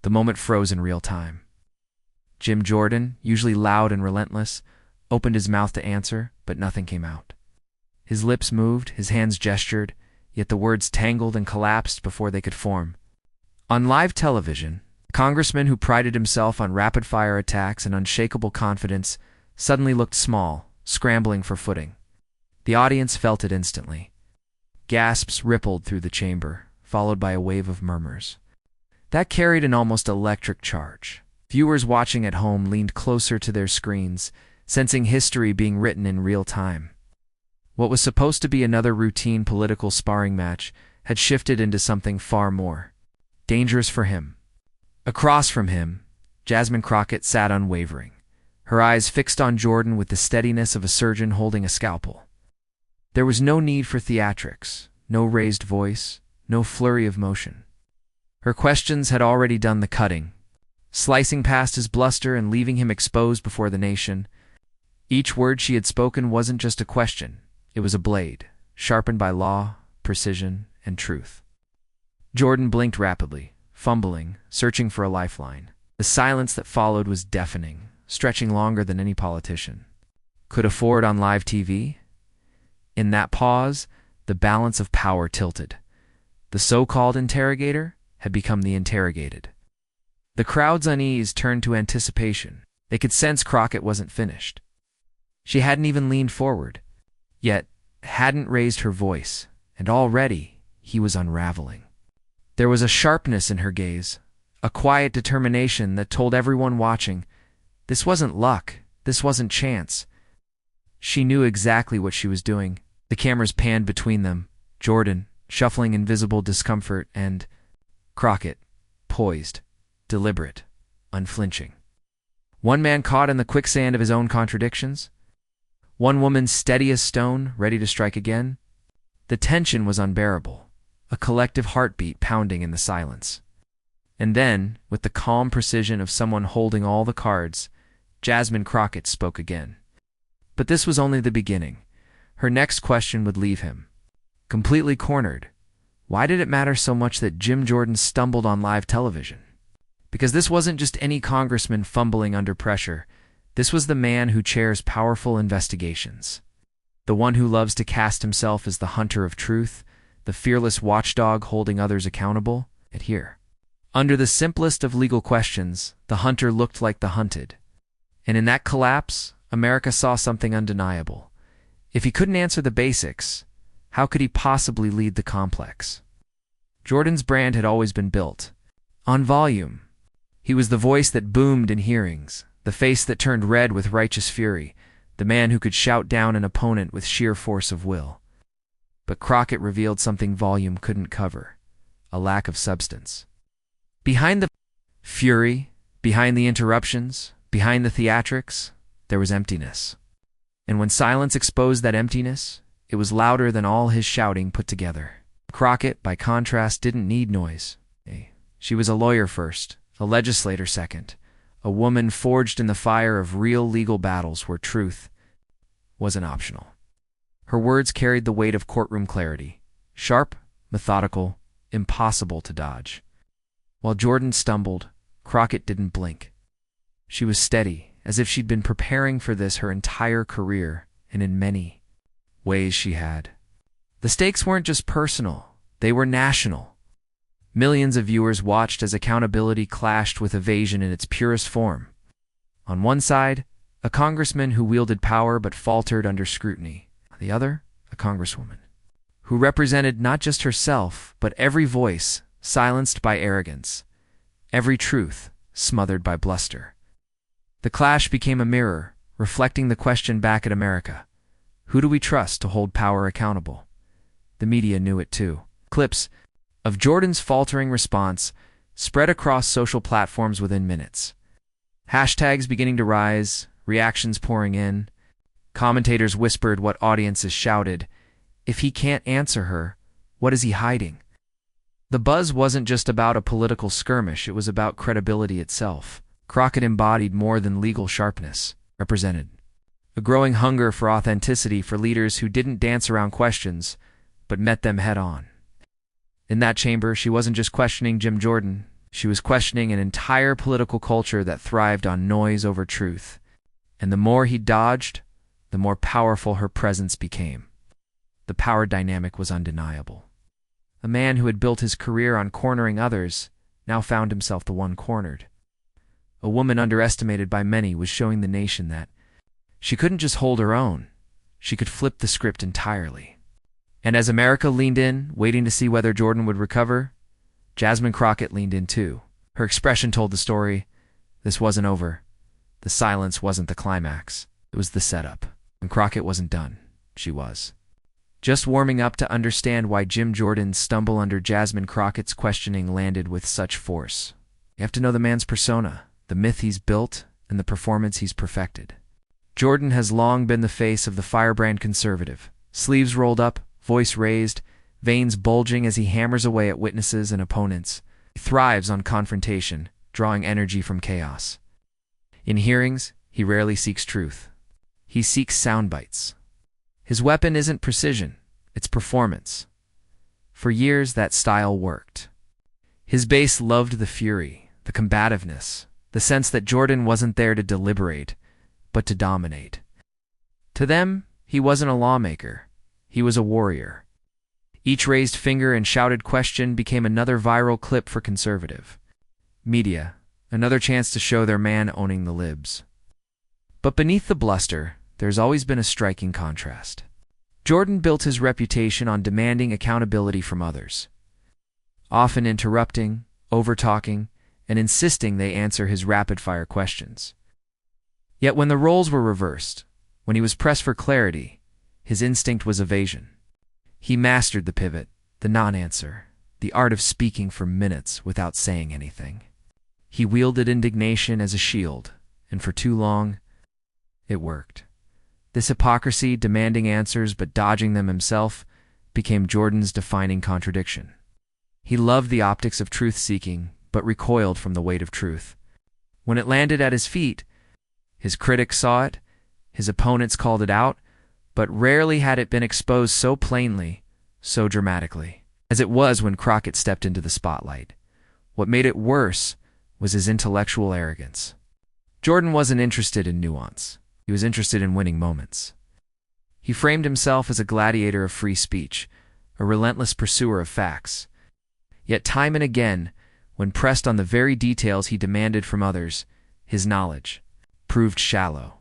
The moment froze in real time. Jim Jordan, usually loud and relentless, opened his mouth to answer, but nothing came out. His lips moved, his hands gestured, yet the words tangled and collapsed before they could form. On live television, a congressman who prided himself on rapid-fire attacks and unshakable confidence suddenly looked small, scrambling for footing. The audience felt it instantly. Gasps rippled through the chamber, followed by a wave of murmurs. That carried an almost electric charge. Viewers watching at home leaned closer to their screens, sensing history being written in real time. What was supposed to be another routine political sparring match had shifted into something far more dangerous for him. Across from him, Jasmine Crockett sat unwavering, her eyes fixed on Jordan with the steadiness of a surgeon holding a scalpel. There was no need for theatrics, no raised voice, no flurry of motion. Her questions had already done the cutting, slicing past his bluster and leaving him exposed before the nation. Each word she had spoken wasn't just a question, it was a blade, sharpened by law, precision, and truth. Jordan blinked rapidly, fumbling, searching for a lifeline. The silence that followed was deafening, stretching longer than any politician could afford on live TV. In that pause, the balance of power tilted. The so-called interrogator had become the interrogated. The crowd's unease turned to anticipation. They could sense Crockett wasn't finished. She hadn't even leaned forward, yet hadn't raised her voice, and already he was unraveling. There was a sharpness in her gaze, a quiet determination that told everyone watching, this wasn't luck, this wasn't chance. She knew exactly what she was doing. The cameras panned between them, Jordan, shuffling in visible discomfort, and Crockett, poised, deliberate, unflinching. One man caught in the quicksand of his own contradictions. One woman steady as stone, ready to strike again. The tension was unbearable, a collective heartbeat pounding in the silence. And then, with the calm precision of someone holding all the cards, Jasmine Crockett spoke again. But this was only the beginning. Her next question would leave him completely cornered. Why did it matter so much that Jim Jordan stumbled on live television? Because this wasn't just any congressman fumbling under pressure. This was the man who chairs powerful investigations. The one who loves to cast himself as the hunter of truth, the fearless watchdog holding others accountable. And here, under the simplest of legal questions, the hunter looked like the hunted. And in that collapse, America saw something undeniable. If he couldn't answer the basics, how could he possibly lead the complex? Jordan's brand had always been built on volume. He was the voice that boomed in hearings, the face that turned red with righteous fury, the man who could shout down an opponent with sheer force of will. But Crockett revealed something volume couldn't cover, a lack of substance. Behind the fury, behind the interruptions, behind the theatrics, there was emptiness. And when silence exposed that emptiness, it was louder than all his shouting put together. Crockett, by contrast, didn't need noise. She was a lawyer first, a legislator second, a woman forged in the fire of real legal battles where truth wasn't optional. Her words carried the weight of courtroom clarity, sharp, methodical, impossible to dodge. While Jordan stumbled, Crockett didn't blink. She was steady, as if she'd been preparing for this her entire career, and in many ways she had. The stakes weren't just personal, they were national. Millions of viewers watched as accountability clashed with evasion in its purest form. On one side, a congressman who wielded power but faltered under scrutiny. On the other, a congresswoman who represented not just herself, but every voice silenced by arrogance, every truth smothered by bluster. The clash became a mirror, reflecting the question back at America. Who do we trust to hold power accountable? The media knew it too. Clips of Jordan's faltering response spread across social platforms within minutes. Hashtags beginning to rise, reactions pouring in. Commentators whispered what audiences shouted. If he can't answer her, what is he hiding? The buzz wasn't just about a political skirmish, it was about credibility itself. Crockett embodied more than legal sharpness, represented a growing hunger for authenticity for leaders who didn't dance around questions, but met them head on. In that chamber, she wasn't just questioning Jim Jordan, She was questioning an entire political culture that thrived on noise over truth. And the more he dodged, the more powerful her presence became. The power dynamic was undeniable. A man who had built his career on cornering others now found himself the one cornered. A woman underestimated by many was showing the nation that she couldn't just hold her own, she could flip the script entirely. And as America leaned in, waiting to see whether Jordan would recover, Jasmine Crockett leaned in too. Her expression told the story. This wasn't over. The silence wasn't the climax. It was the setup. And Crockett wasn't done. She was. Just warming up to understand why Jim Jordan's stumble under Jasmine Crockett's questioning landed with such force. You have to know the man's persona, the myth he's built, and the performance he's perfected. Jordan has long been the face of the firebrand conservative. Sleeves rolled up, voice raised, veins bulging as he hammers away at witnesses and opponents. He thrives on confrontation, drawing energy from chaos. In hearings, he rarely seeks truth. He seeks sound bites. His weapon isn't precision, it's performance. For years, that style worked. His base loved the fury, the combativeness, the sense that Jordan wasn't there to deliberate, but to dominate. To them, he wasn't a lawmaker. He was a warrior. Each raised finger and shouted question became another viral clip for conservative media, another chance to show their man owning the libs. But beneath the bluster, there's always been a striking contrast. Jordan built his reputation on demanding accountability from others, often interrupting, over-talking, and insisting they answer his rapid-fire questions. Yet when the roles were reversed, when he was pressed for clarity, his instinct was evasion. He mastered the pivot, the non-answer, the art of speaking for minutes without saying anything. He wielded indignation as a shield, and for too long, it worked. This hypocrisy, demanding answers but dodging them himself, became Jordan's defining contradiction. He loved the optics of truth-seeking, but recoiled from the weight of truth. When it landed at his feet, his critics saw it, his opponents called it out, but rarely had it been exposed so plainly, so dramatically, as it was when Crockett stepped into the spotlight. What made it worse was his intellectual arrogance. Jordan wasn't interested in nuance. He was interested in winning moments. He framed himself as a gladiator of free speech, a relentless pursuer of facts. Yet time and again, when pressed on the very details he demanded from others, his knowledge proved shallow.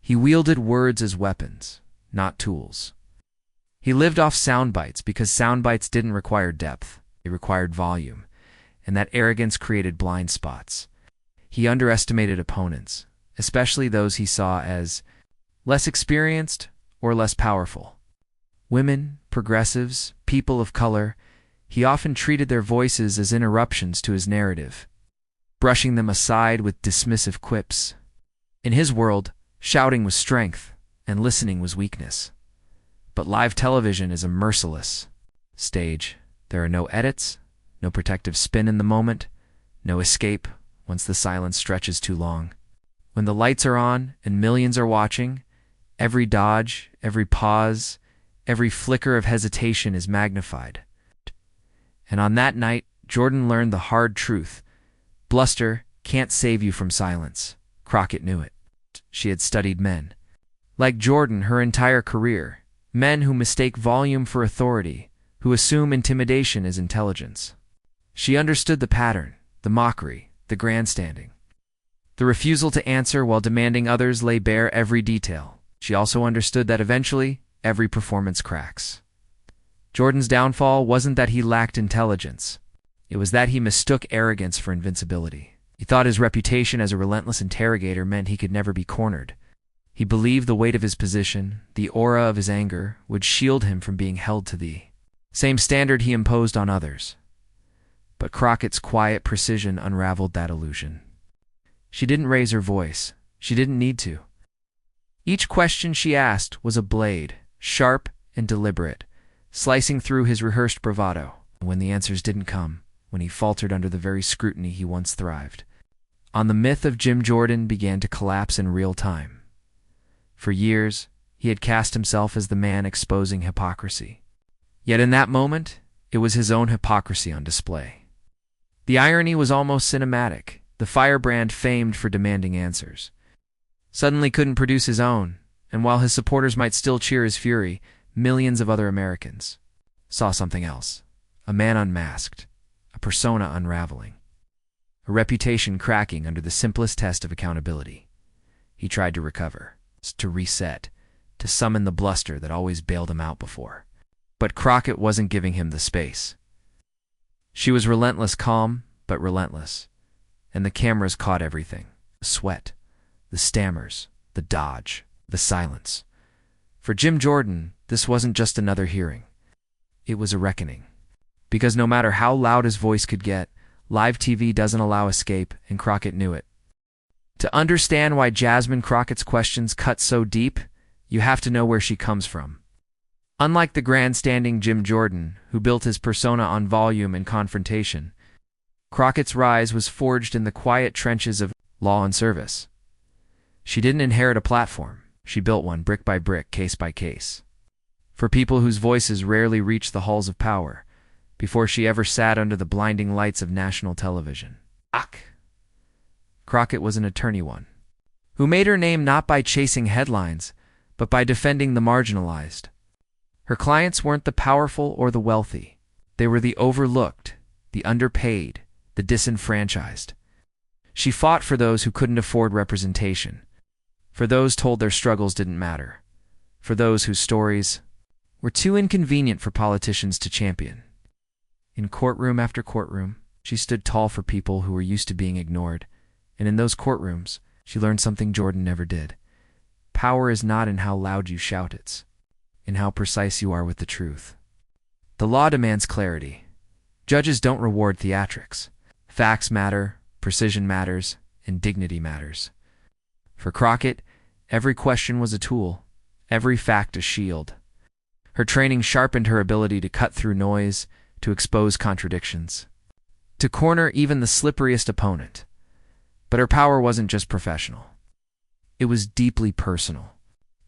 He wielded words as weapons, not tools. He lived off sound bites because sound bites didn't require depth, they required volume, and that arrogance created blind spots. He underestimated opponents, especially those he saw as less experienced or less powerful. Women, progressives, people of color, he often treated their voices as interruptions to his narrative, brushing them aside with dismissive quips. In his world, shouting was strength, and listening was weakness. But live television is a merciless stage. There are no edits, no protective spin in the moment, no escape once the silence stretches too long. When the lights are on and millions are watching, every dodge, every pause, every flicker of hesitation is magnified. And on that night, Jordan learned the hard truth. Bluster can't save you from silence. Crockett knew it. She had studied men. Like Jordan, her entire career, men who mistake volume for authority, who assume intimidation as intelligence. She understood the pattern, the mockery, the grandstanding. The refusal to answer while demanding others lay bare every detail. She also understood that eventually, every performance cracks. Jordan's downfall wasn't that he lacked intelligence. It was that he mistook arrogance for invincibility. He thought his reputation as a relentless interrogator meant he could never be cornered. He believed the weight of his position, the aura of his anger, would shield him from being held to the same standard he imposed on others. But Crockett's quiet precision unraveled that illusion. She didn't raise her voice. She didn't need to. Each question she asked was a blade, sharp and deliberate, slicing through his rehearsed bravado. When the answers didn't come, when he faltered under the very scrutiny he once thrived, on the myth of Jim Jordan began to collapse in real time. For years, he had cast himself as the man exposing hypocrisy. Yet in that moment, it was his own hypocrisy on display. The irony was almost cinematic. The firebrand famed for demanding answers suddenly couldn't produce his own, and while his supporters might still cheer his fury, millions of other Americans saw something else. A man unmasked, a persona unraveling, a reputation cracking under the simplest test of accountability. He tried to recover, to reset, to summon the bluster that always bailed him out before. But Crockett wasn't giving him the space. She was relentless, calm, but relentless. And the cameras caught everything. The sweat, the stammers, the dodge, the silence. For Jim Jordan, this wasn't just another hearing. It was a reckoning. Because no matter how loud his voice could get, live TV doesn't allow escape, and Crockett knew it. To understand why Jasmine Crockett's questions cut so deep, you have to know where she comes from. Unlike the grandstanding Jim Jordan, who built his persona on volume and confrontation, Crockett's rise was forged in the quiet trenches of law and service. She didn't inherit a platform. She built one brick by brick, case by case. For people whose voices rarely reached the halls of power, before she ever sat under the blinding lights of national television. Crockett was an attorney one, who made her name not by chasing headlines, but by defending the marginalized. Her clients weren't the powerful or the wealthy. They were the overlooked, the underpaid, the disenfranchised. She fought for those who couldn't afford representation, for those told their struggles didn't matter, for those whose stories were too inconvenient for politicians to champion. In courtroom after courtroom, she stood tall for people who were used to being ignored, and in those courtrooms, she learned something Jordan never did. Power is not in how loud you shout, it's in how precise you are with the truth. The law demands clarity. Judges don't reward theatrics. Facts matter, precision matters, and dignity matters. For Crockett, every question was a tool, every fact a shield. Her training sharpened her ability to cut through noise, to expose contradictions, to corner even the slipperiest opponent. But her power wasn't just professional. It was deeply personal.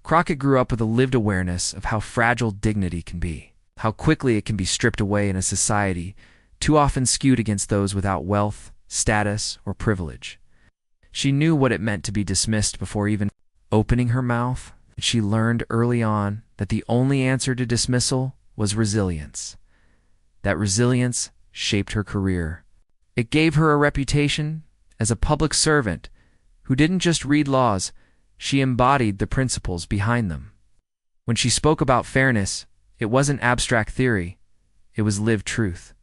Crockett grew up with a lived awareness of how fragile dignity can be, how quickly it can be stripped away in a society too often skewed against those without wealth, status, or privilege. She knew what it meant to be dismissed before even opening her mouth. She learned early on that the only answer to dismissal was resilience. That resilience shaped her career. It gave her a reputation as a public servant who didn't just read laws, she embodied the principles behind them. When she spoke about fairness, it wasn't abstract theory, it was lived truth.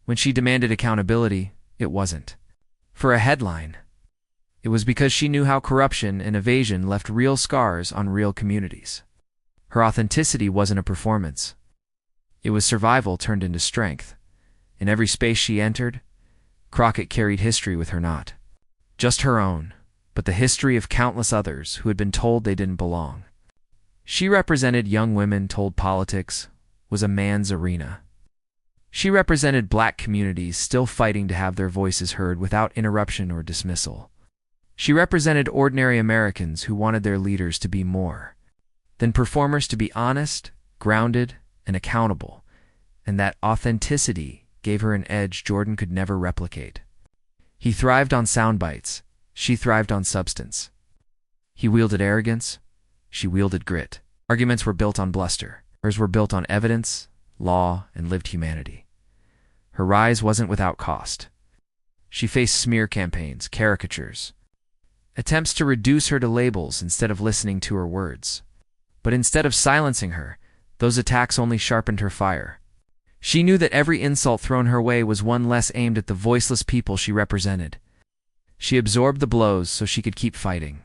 When she demanded accountability, it wasn't for a headline. It was because she knew how corruption and evasion left real scars on real communities. Her authenticity wasn't a performance. It was survival turned into strength. In every space she entered, Crockett carried history with her, not just her own, but the history of countless others who had been told they didn't belong. She represented young women told politics was a man's arena. She represented black communities still fighting to have their voices heard without interruption or dismissal. She represented ordinary Americans who wanted their leaders to be more than performers, to be honest, grounded, and accountable, and that authenticity gave her an edge Jordan could never replicate. He thrived on sound bites. She thrived on substance. He wielded arrogance. She wielded grit. Arguments were built on bluster. Hers were built on evidence, law, and lived humanity. Her rise wasn't without cost. She faced smear campaigns, caricatures, attempts to reduce her to labels instead of listening to her words. But instead of silencing her, those attacks only sharpened her fire. She knew that every insult thrown her way was one less aimed at the voiceless people she represented. She absorbed the blows so she could keep fighting.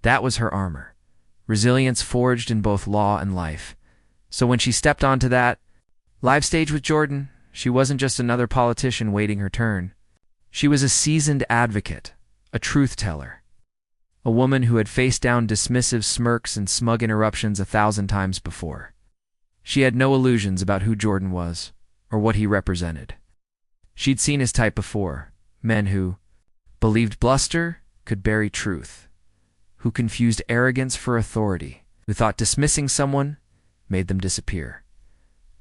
That was her armor, resilience forged in both law and life. So when she stepped onto that live stage with Jordan, she wasn't just another politician waiting her turn. She was a seasoned advocate, a truth teller, a woman who had faced down dismissive smirks and smug interruptions 1,000 times before. She had no illusions about who Jordan was or what he represented. She'd seen his type before, men who believed bluster could bury truth, who confused arrogance for authority, who thought dismissing someone made them disappear.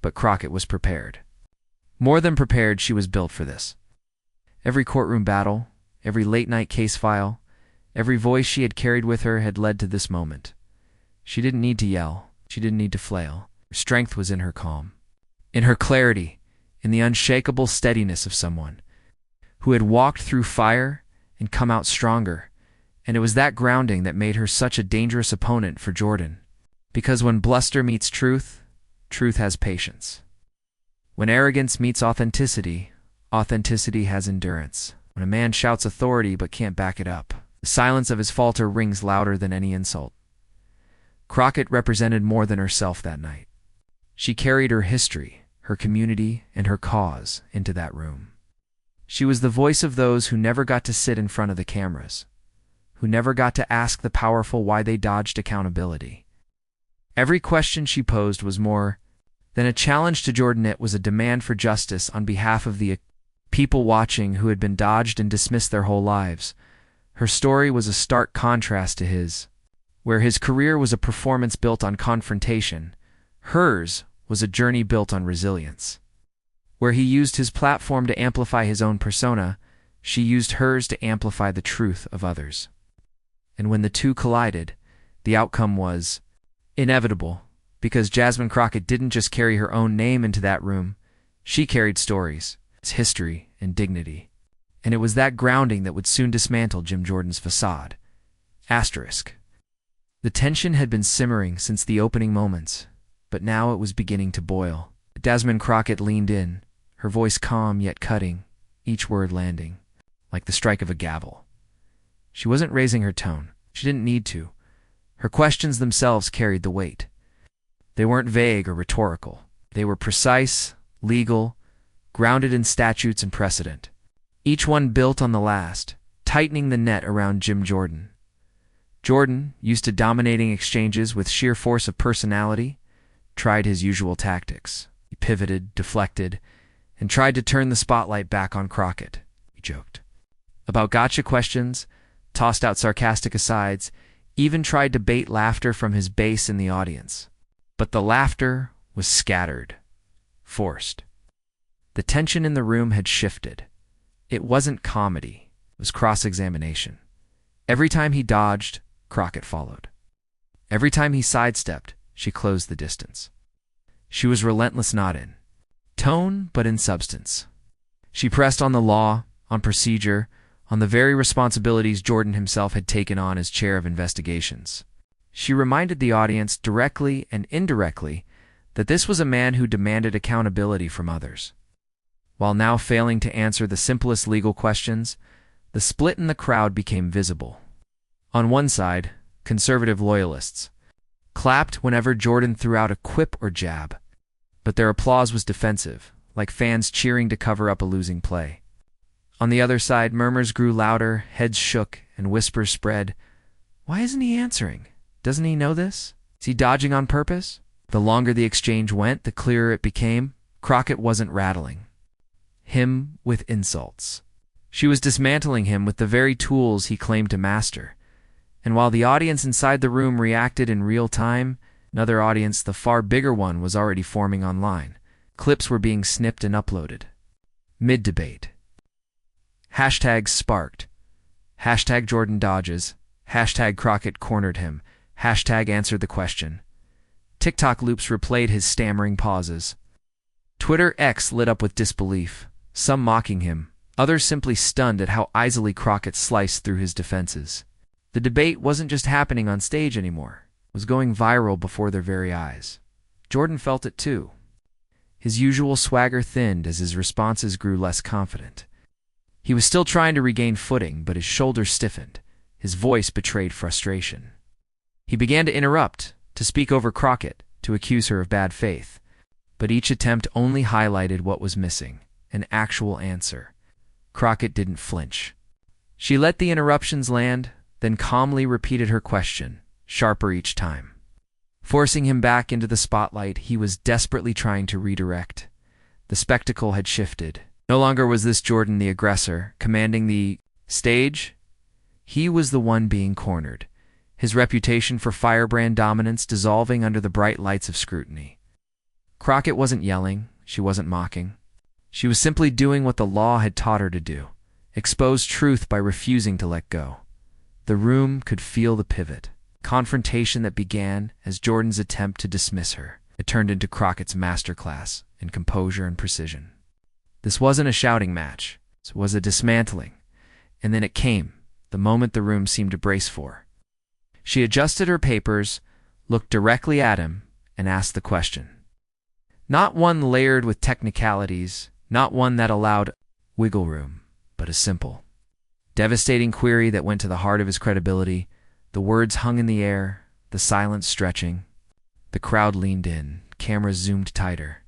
But Crockett was prepared. More than prepared, she was built for this. Every courtroom battle, every late-night case file, every voice she had carried with her had led to this moment. She didn't need to yell. She didn't need to flail. Her strength was in her calm, in her clarity, in the unshakable steadiness of someone who had walked through fire and come out stronger. And it was that grounding that made her such a dangerous opponent for Jordan. Because when bluster meets truth, truth has patience. When arrogance meets authenticity, authenticity has endurance. When a man shouts authority but can't back it up, the silence of his falter rings louder than any insult. Crockett represented more than herself that night. She carried her history, her community, and her cause into that room. She was the voice of those who never got to sit in front of the cameras, who never got to ask the powerful why they dodged accountability. Every question she posed was more than a challenge to Jordan. It was a demand for justice on behalf of the people watching who had been dodged and dismissed their whole lives. Her story was a stark contrast to his. Where his career was a performance built on confrontation, hers was a journey built on resilience. Where he used his platform to amplify his own persona, she used hers to amplify the truth of others. And when the two collided, the outcome was inevitable, because Jasmine Crockett didn't just carry her own name into that room, she carried stories, history, and dignity. And it was that grounding that would soon dismantle Jim Jordan's facade. Asterisk. The tension had been simmering since the opening moments, but now it was beginning to boil. Jasmine Crockett leaned in, her voice calm yet cutting, each word landing like the strike of a gavel. She wasn't raising her tone. She didn't need to. Her questions themselves carried the weight. They weren't vague or rhetorical. They were precise, legal, grounded in statutes and precedent. Each one built on the last, tightening the net around Jim Jordan. Jordan, used to dominating exchanges with sheer force of personality, tried his usual tactics. He pivoted, deflected, and tried to turn the spotlight back on Crockett. He joked about gotcha questions, tossed out sarcastic asides, even tried to bait laughter from his base in the audience. But the laughter was scattered, forced. The tension in the room had shifted. It wasn't comedy. It was cross-examination. Every time he dodged, Crockett followed. Every time he sidestepped, she closed the distance. She was relentless not in tone, but in substance. She pressed on the law, on procedure, on the very responsibilities Jordan himself had taken on as chair of investigations. She reminded the audience directly and indirectly that this was a man who demanded accountability from others. While now failing to answer the simplest legal questions, the split in the crowd became visible. On one side, conservative loyalists clapped whenever Jordan threw out a quip or jab, but their applause was defensive, like fans cheering to cover up a losing play. On the other side, murmurs grew louder, heads shook, and whispers spread. Why isn't he answering? Doesn't he know this? Is he dodging on purpose? The longer the exchange went, the clearer it became. Crockett wasn't rattling him with insults. She was dismantling him with the very tools he claimed to master. And while the audience inside the room reacted in real time, another audience, the far bigger one, was already forming online. Clips were being snipped and uploaded. Mid-debate. Hashtags sparked. Hashtag Jordan dodges. Hashtag Crockett cornered him. Hashtag answered the question. TikTok loops replayed his stammering pauses. Twitter X lit up with disbelief, some mocking him, others simply stunned at how easily Crockett sliced through his defenses. The debate wasn't just happening on stage anymore. It was going viral before their very eyes. Jordan felt it too. His usual swagger thinned as his responses grew less confident. He was still trying to regain footing, but his shoulders stiffened. His voice betrayed frustration. He began to interrupt, to speak over Crockett, to accuse her of bad faith. But each attempt only highlighted what was missing, an actual answer. Crockett didn't flinch. She let the interruptions land, then calmly repeated her question, sharper each time. Forcing him back into the spotlight, he was desperately trying to redirect. The spectacle had shifted. No longer was this Jordan the aggressor, commanding the stage. He was the one being cornered, his reputation for firebrand dominance dissolving under the bright lights of scrutiny. Crockett wasn't yelling, she wasn't mocking. She was simply doing what the law had taught her to do, exposed truth by refusing to let go. The room could feel the pivot. Confrontation that began as Jordan's attempt to dismiss her. It turned into Crockett's masterclass in composure and precision. This wasn't a shouting match. It was a dismantling. And then it came, the moment the room seemed to brace for. She adjusted her papers, looked directly at him, and asked the question. Not one layered with technicalities, not one that allowed wiggle room, but a simple, devastating query that went to the heart of his credibility. The words hung in the air, the silence stretching. The crowd leaned in, cameras zoomed tighter.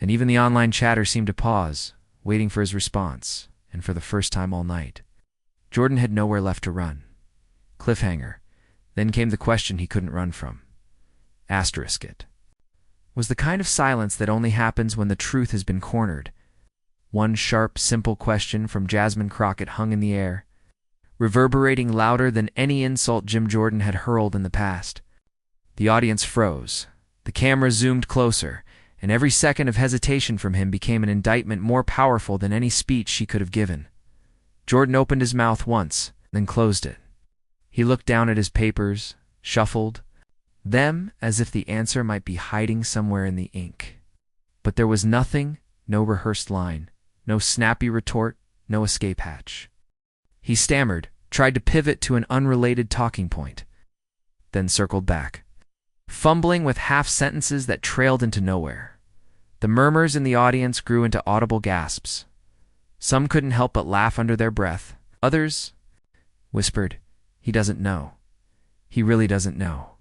And even the online chatter seemed to pause, waiting for his response, and for the first time all night. Jordan had nowhere left to run. Cliffhanger. Then came the question he couldn't run from. Asterisk it. Was the kind of silence that only happens when the truth has been cornered. One sharp, simple question from Jasmine Crockett hung in the air, reverberating louder than any insult Jim Jordan had hurled in the past. The audience froze. The camera zoomed closer, and every second of hesitation from him became an indictment more powerful than any speech she could have given. Jordan opened his mouth once, then closed it. He looked down at his papers, shuffled them as if the answer might be hiding somewhere in the ink. But there was nothing, no rehearsed line, no snappy retort, no escape hatch. He stammered, tried to pivot to an unrelated talking point, then circled back, fumbling with half-sentences that trailed into nowhere. The murmurs in the audience grew into audible gasps. Some couldn't help but laugh under their breath. Others whispered, "He doesn't know. He really doesn't know."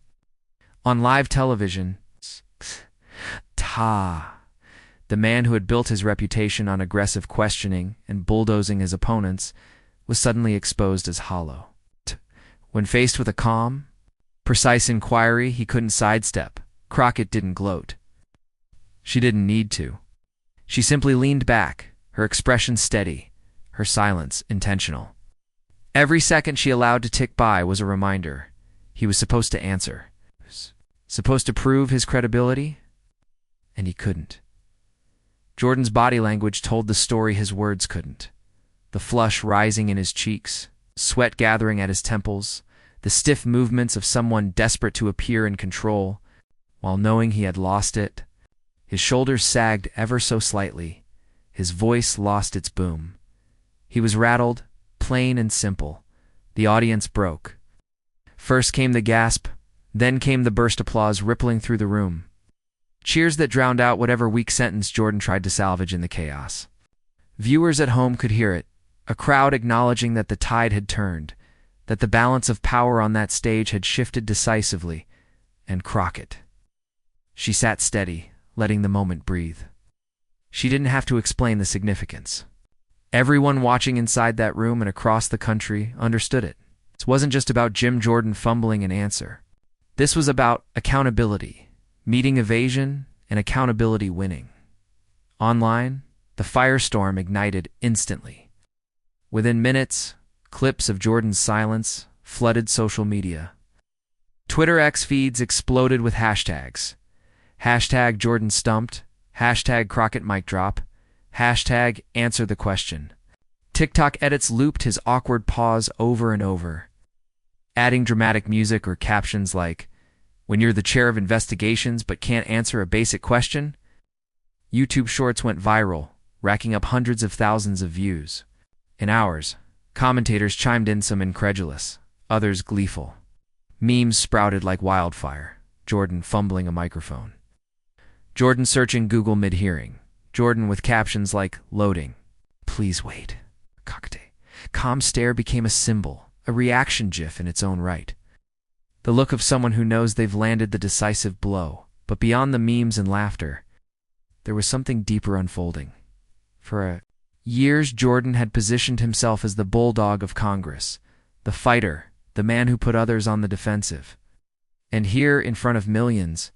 On live television, the man who had built his reputation on aggressive questioning and bulldozing his opponents was suddenly exposed as hollow. When faced with a calm, precise inquiry he couldn't sidestep, Crockett didn't gloat. She didn't need to. She simply leaned back, her expression steady, her silence intentional. Every second she allowed to tick by was a reminder. He was supposed to answer, supposed to prove his credibility, and he couldn't. Jordan's body language told the story his words couldn't. The flush rising in his cheeks, sweat gathering at his temples, the stiff movements of someone desperate to appear in control, while knowing he had lost it. His shoulders sagged ever so slightly. His voice lost its boom. He was rattled, plain and simple. The audience broke. First came the gasp, then came the burst applause rippling through the room. Cheers that drowned out whatever weak sentence Jordan tried to salvage in the chaos. Viewers at home could hear it, a crowd acknowledging that the tide had turned, that the balance of power on that stage had shifted decisively, and Crockett. She sat steady, letting the moment breathe. She didn't have to explain the significance. Everyone watching inside that room and across the country understood it. This wasn't just about Jim Jordan fumbling an answer. This was about accountability, meeting evasion, and accountability winning. Online, the firestorm ignited instantly. Within minutes, clips of Jordan's silence flooded social media. Twitter X feeds exploded with hashtags. Hashtag Jordan stumped, hashtag Crockett mic drop, hashtag answer the question. TikTok edits looped his awkward pause over and over, adding dramatic music or captions like, "When you're the chair of investigations but can't answer a basic question?" YouTube Shorts went viral, racking up hundreds of thousands of views. In hours, commentators chimed in, some incredulous, others gleeful. Memes sprouted like wildfire. Jordan fumbling a microphone. Jordan searching Google mid-hearing. Jordan with captions like, "Loading. Please wait." Cockatay. Calm stare became a symbol, a reaction gif in its own right. The look of someone who knows they've landed the decisive blow. But beyond the memes and laughter, there was something deeper unfolding. For years, Jordan had positioned himself as the bulldog of Congress, the fighter, the man who put others on the defensive. And here, in front of millions,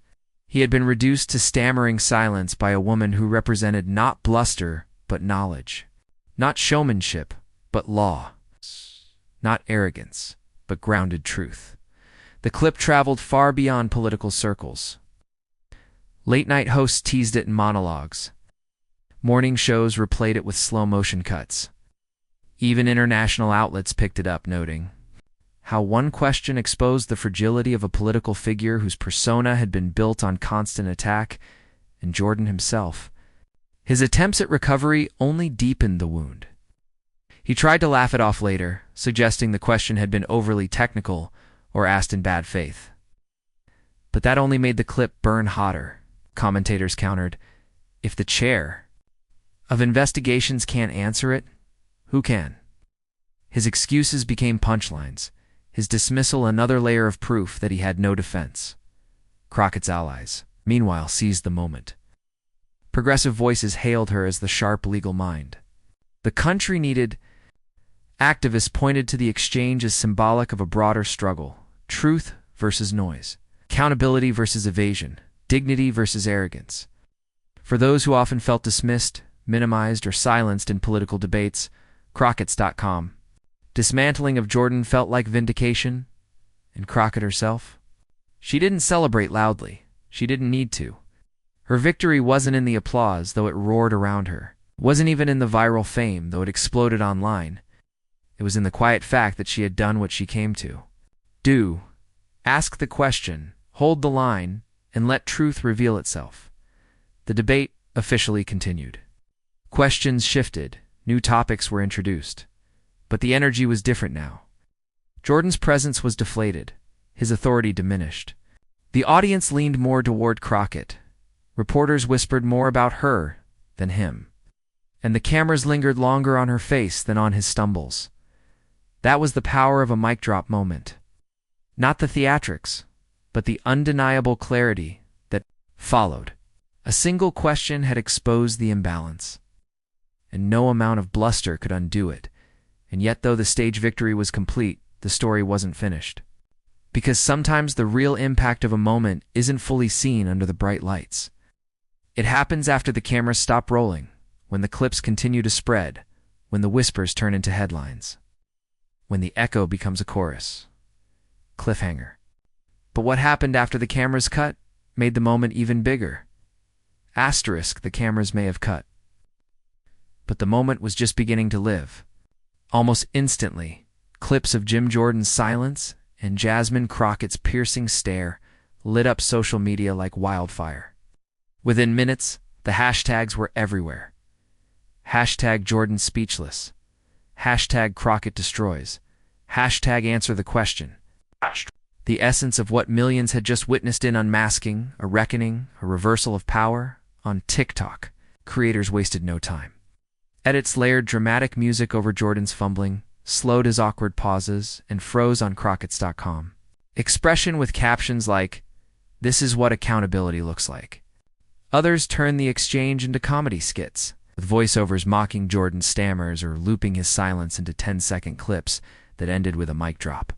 he had been reduced to stammering silence by a woman who represented not bluster, but knowledge. Not showmanship, but law. Not arrogance, but grounded truth. The clip traveled far beyond political circles. Late-night hosts teased it in monologues. Morning shows replayed it with slow-motion cuts. Even international outlets picked it up, noting how one question exposed the fragility of a political figure whose persona had been built on constant attack, and Jordan himself. His attempts at recovery only deepened the wound. He tried to laugh it off later, suggesting the question had been overly technical or asked in bad faith. But that only made the clip burn hotter. Commentators countered, "If the chair of investigations can't answer it, who can?" His excuses became punchlines, his dismissal another layer of proof that he had no defense. Crockett's allies, meanwhile, seized the moment. Progressive voices hailed her as the sharp legal mind. The country needed. Activists pointed to the exchange as symbolic of a broader struggle: truth versus noise, accountability versus evasion, dignity versus arrogance. For those who often felt dismissed, minimized, or silenced in political debates, Crockett's.com. Dismantling of Jordan felt like vindication. And Crockett herself? She didn't celebrate loudly. She didn't need to. Her victory wasn't in the applause, though it roared around her. It wasn't even in the viral fame, though it exploded online. It was in the quiet fact that she had done what she came to. Do. Ask the question, hold the line, and let truth reveal itself. The debate officially continued. Questions shifted. New topics were introduced. But the energy was different now. Jordan's presence was deflated, his authority diminished. The audience leaned more toward Crockett. Reporters whispered more about her than him. And the cameras lingered longer on her face than on his stumbles. That was the power of a mic drop moment. Not the theatrics, but the undeniable clarity that followed. A single question had exposed the imbalance, and no amount of bluster could undo it. And yet, though the stage victory was complete, the story wasn't finished. Because sometimes the real impact of a moment isn't fully seen under the bright lights. It happens after the cameras stop rolling, when the clips continue to spread, when the whispers turn into headlines, when the echo becomes a chorus. Cliffhanger. But what happened after the cameras cut made the moment even bigger. Asterisk, the cameras may have cut. But the moment was just beginning to live. Almost instantly, clips of Jim Jordan's silence and Jasmine Crockett's piercing stare lit up social media like wildfire. Within minutes, the hashtags were everywhere. Hashtag Jordan speechless. Hashtag Crockett destroys. Hashtag answer the question. The essence of what millions had just witnessed in unmasking, a reckoning, a reversal of power. On TikTok, creators wasted no time. Edits layered dramatic music over Jordan's fumbling, slowed his awkward pauses, and froze on Crockett's.com. Expression with captions like, "This is what accountability looks like." Others turned the exchange into comedy skits, with voiceovers mocking Jordan's stammers or looping his silence into 10-second clips that ended with a mic drop.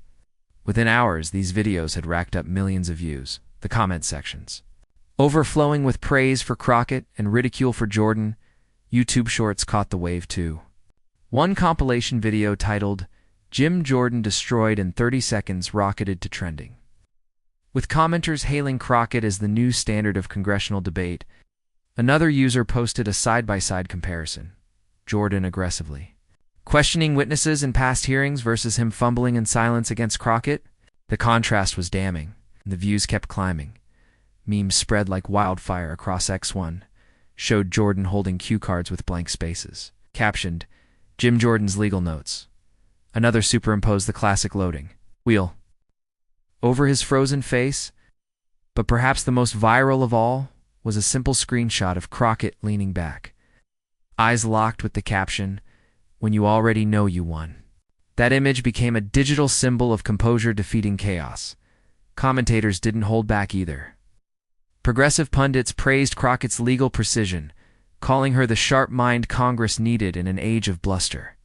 Within hours, these videos had racked up millions of views, the comment sections overflowing with praise for Crockett and ridicule for Jordan. YouTube Shorts caught the wave too. One compilation video titled, "Jim Jordan Destroyed in 30 Seconds" rocketed to trending, with commenters hailing Crockett as the new standard of congressional debate. Another user posted a side-by-side comparison, Jordan aggressively questioning witnesses in past hearings versus him fumbling in silence against Crockett. The contrast was damning, and the views kept climbing. Memes spread like wildfire across X1, showed Jordan holding cue cards with blank spaces, captioned, "Jim Jordan's legal notes." Another superimposed the classic loading wheel over his frozen face. But perhaps the most viral of all was a simple screenshot of Crockett leaning back, eyes locked, with the caption, "When you already know you won." That image became a digital symbol of composure defeating chaos. Commentators didn't hold back either. Progressive pundits praised Crockett's legal precision, calling her the sharp mind Congress needed in an age of bluster.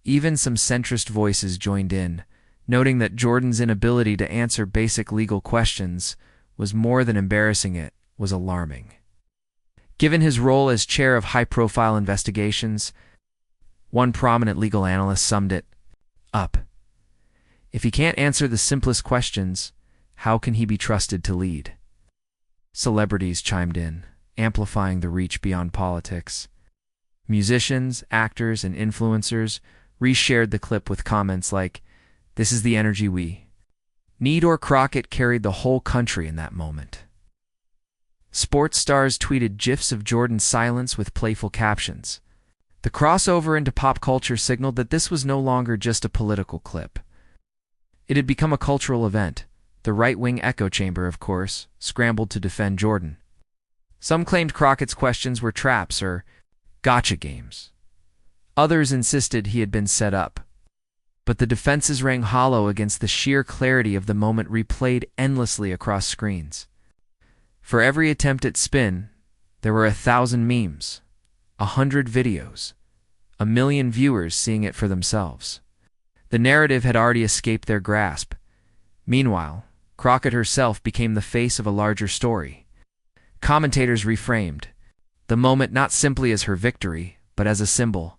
Even some centrist voices joined in, noting that Jordan's inability to answer basic legal questions was more than embarrassing, it was alarming. Given his role as chair of high-profile investigations, one prominent legal analyst summed it up. If he can't answer the simplest questions, how can he be trusted to lead? Celebrities chimed in, amplifying the reach beyond politics. Musicians, actors, and influencers reshared the clip with comments like, "This is the energy we need," or "Crockett carried the whole country in that moment." Sports stars tweeted GIFs of Jordan's silence with playful captions. The crossover into pop culture signaled that this was no longer just a political clip. It had become a cultural event. The right-wing echo chamber, of course, scrambled to defend Jordan. Some claimed Crockett's questions were traps or gotcha games. Others insisted he had been set up. But the defenses rang hollow against the sheer clarity of the moment replayed endlessly across screens. For every attempt at spin, there were 1,000 memes, 100 videos, 1,000,000 viewers seeing it for themselves. The narrative had already escaped their grasp. Meanwhile, Crockett herself became the face of a larger story. Commentators reframed the moment not simply as her victory, but as a symbol: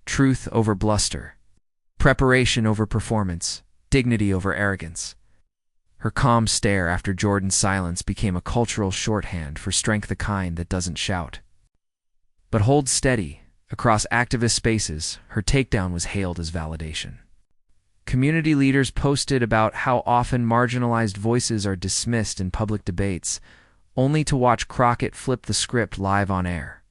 truth over bluster, preparation over performance, dignity over arrogance. Her calm stare after Jordan's silence became a cultural shorthand for strength, the kind that doesn't shout but holds steady. Across activist spaces, her takedown was hailed as validation. Community leaders posted about how often marginalized voices are dismissed in public debates, only to watch Crockett flip the script live on air.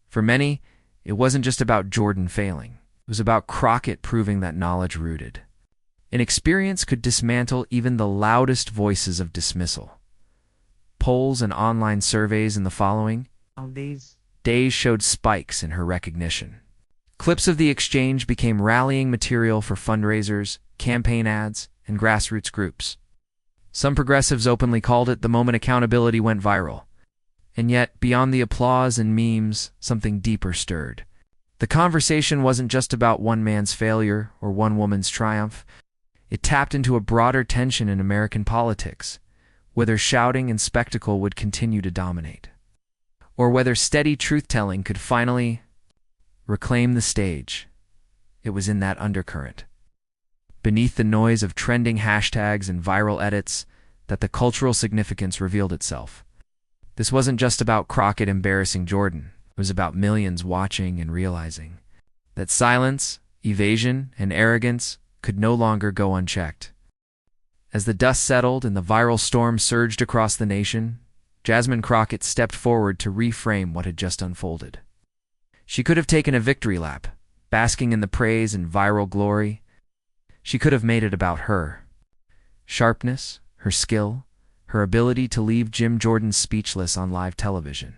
For many, it wasn't just about Jordan failing. It was about Crockett proving that knowledge rooted in experience could dismantle even the loudest voices of dismissal. Polls and online surveys in the following days showed spikes in her recognition. Clips of the exchange became rallying material for fundraisers, campaign ads, and grassroots groups. Some progressives openly called it the moment accountability went viral. And yet, beyond the applause and memes, something deeper stirred. The conversation wasn't just about one man's failure or one woman's triumph. It tapped into a broader tension in American politics, whether shouting and spectacle would continue to dominate, or whether steady truth-telling could finally reclaim the stage. It was in that undercurrent, beneath the noise of trending hashtags and viral edits, that the cultural significance revealed itself. This wasn't just about Crockett embarrassing Jordan. It was about millions watching and realizing that silence, evasion, and arrogance could no longer go unchecked. As the dust settled and the viral storm surged across the nation, Jasmine Crockett stepped forward to reframe what had just unfolded. She could have taken a victory lap, basking in the praise and viral glory. She could have made it about her sharpness, her skill, her ability to leave Jim Jordan speechless on live television.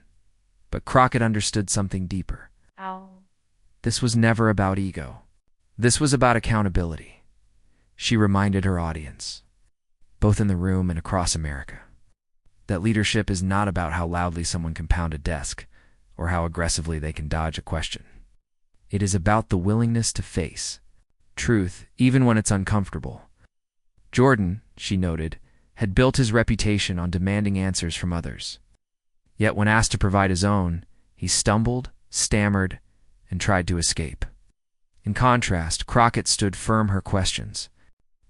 But Crockett understood something deeper. This was never about ego. This was about accountability. She reminded her audience, both in the room and across America, that leadership is not about how loudly someone can pound a desk or how aggressively they can dodge a question. It is about the willingness to face truth, even when it's uncomfortable. Jordan, she noted, had built his reputation on demanding answers from others. Yet when asked to provide his own, he stumbled, stammered, and tried to escape. In contrast, Crockett stood firm. Her questions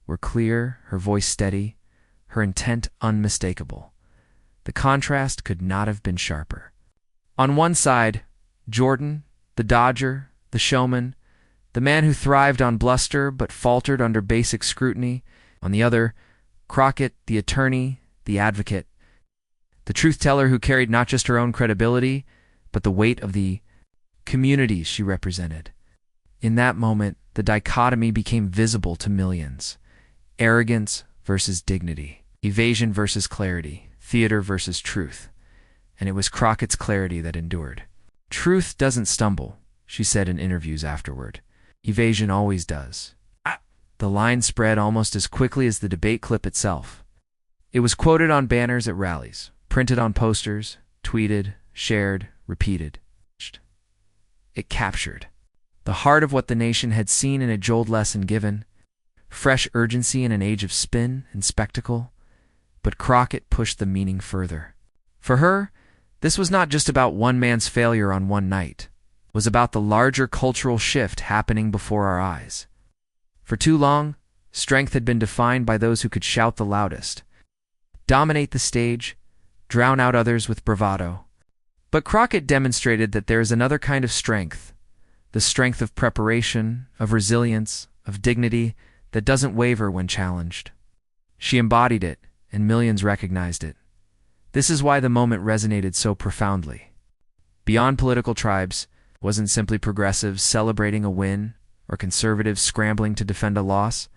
were clear, her voice steady, her intent unmistakable. The contrast could not have been sharper. On one side, Jordan, the dodger, the showman, the man who thrived on bluster but faltered under basic scrutiny. On the other, Crockett, the attorney, the advocate, the truth-teller who carried not just her own credibility, but the weight of the communities she represented. In that moment, the dichotomy became visible to millions. Arrogance versus dignity, evasion versus clarity, theater versus truth. And it was Crockett's clarity that endured. "Truth doesn't stumble," she said in interviews afterward. "Evasion always does." The line spread almost as quickly as the debate clip itself. It was quoted on banners at rallies, printed on posters, tweeted, shared, repeated. It captured the heart of what the nation had seen in a age-old lesson given: fresh urgency in an age of spin and spectacle. But Crockett pushed the meaning further. For her, this was not just about one man's failure on one night. It was about the larger cultural shift happening before our eyes. For too long, strength had been defined by those who could shout the loudest, dominate the stage, drown out others with bravado. But Crockett demonstrated that there is another kind of strength, the strength of preparation, of resilience, of dignity that doesn't waver when challenged. She embodied it, and millions recognized it. This is why the moment resonated so profoundly. Beyond political tribes, it wasn't simply progressives celebrating a win or conservatives scrambling to defend a loss.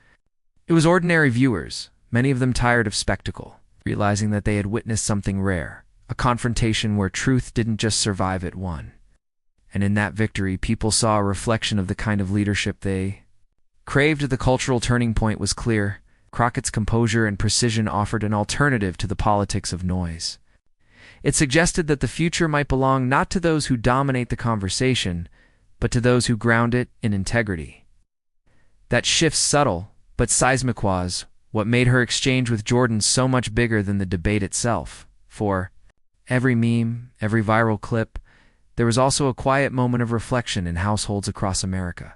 It was ordinary viewers, many of them tired of spectacle, realizing that they had witnessed something rare, a confrontation where truth didn't just survive, it won. And in that victory, people saw a reflection of the kind of leadership they craved. The cultural turning point was clear. Crockett's composure and precision offered an alternative to the politics of noise. It suggested that the future might belong not to those who dominate the conversation, but to those who ground it in integrity. That shift, subtle but seismic, was what made her exchange with Jordan so much bigger than the debate itself. For every meme, every viral clip, there was also a quiet moment of reflection in households across America.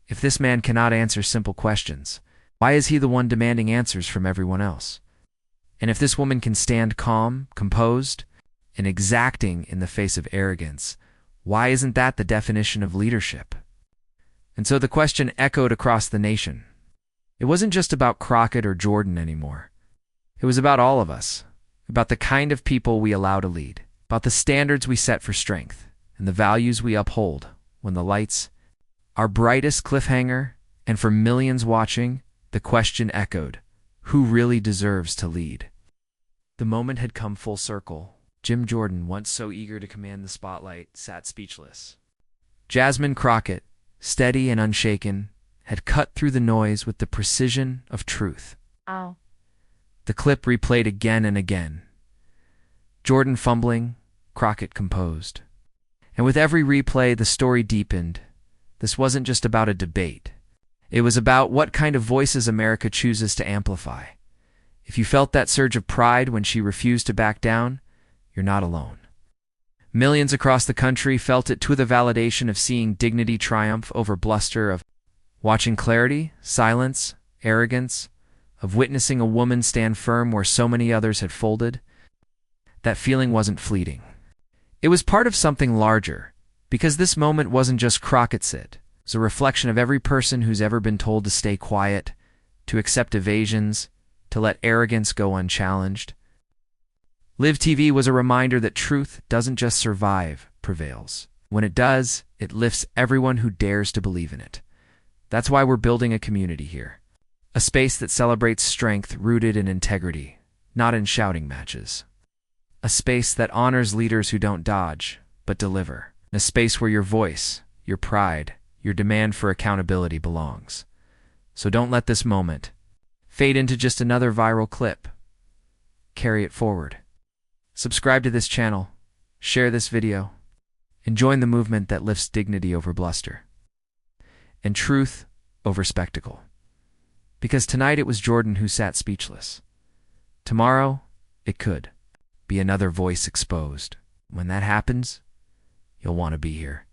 If this man cannot answer simple questions, why is he the one demanding answers from everyone else? And if this woman can stand calm, composed, and exacting in the face of arrogance, why isn't that the definition of leadership? And so the question echoed across the nation. It wasn't just about Crockett or Jordan anymore. It was about all of us, about the kind of people we allow to lead, about the standards we set for strength, and the values we uphold when the lights are brightest. Cliffhanger, and for millions watching, the question echoed, who really deserves to lead? The moment had come full circle. Jim Jordan, once so eager to command the spotlight, sat speechless. Jasmine Crockett, steady and unshaken, had cut through the noise with the precision of truth. Ow. The clip replayed again and again. Jordan fumbling, Crockett composed. And with every replay, the story deepened. This wasn't just about a debate. It was about what kind of voices America chooses to amplify. If you felt that surge of pride when she refused to back down, you're not alone. Millions across the country felt it too, the validation of seeing dignity triumph over bluster, of watching clarity, silence, arrogance, of witnessing a woman stand firm where so many others had folded. That feeling wasn't fleeting. It was part of something larger, because this moment wasn't just Crockett's. It was a reflection of every person who's ever been told to stay quiet, to accept evasions, to let arrogance go unchallenged. Live TV was a reminder that truth doesn't just survive, prevails. When it does, it lifts everyone who dares to believe in it. That's why we're building a community here. A space that celebrates strength rooted in integrity, not in shouting matches. A space that honors leaders who don't dodge, but deliver. A space where your voice, your pride, your demand for accountability belongs. So don't let this moment fade into just another viral clip. Carry it forward. Subscribe to this channel, share this video, and join the movement that lifts dignity over bluster and truth over spectacle. Because tonight it was Jordan who sat speechless. Tomorrow, it could be another voice exposed. When that happens, you'll want to be here.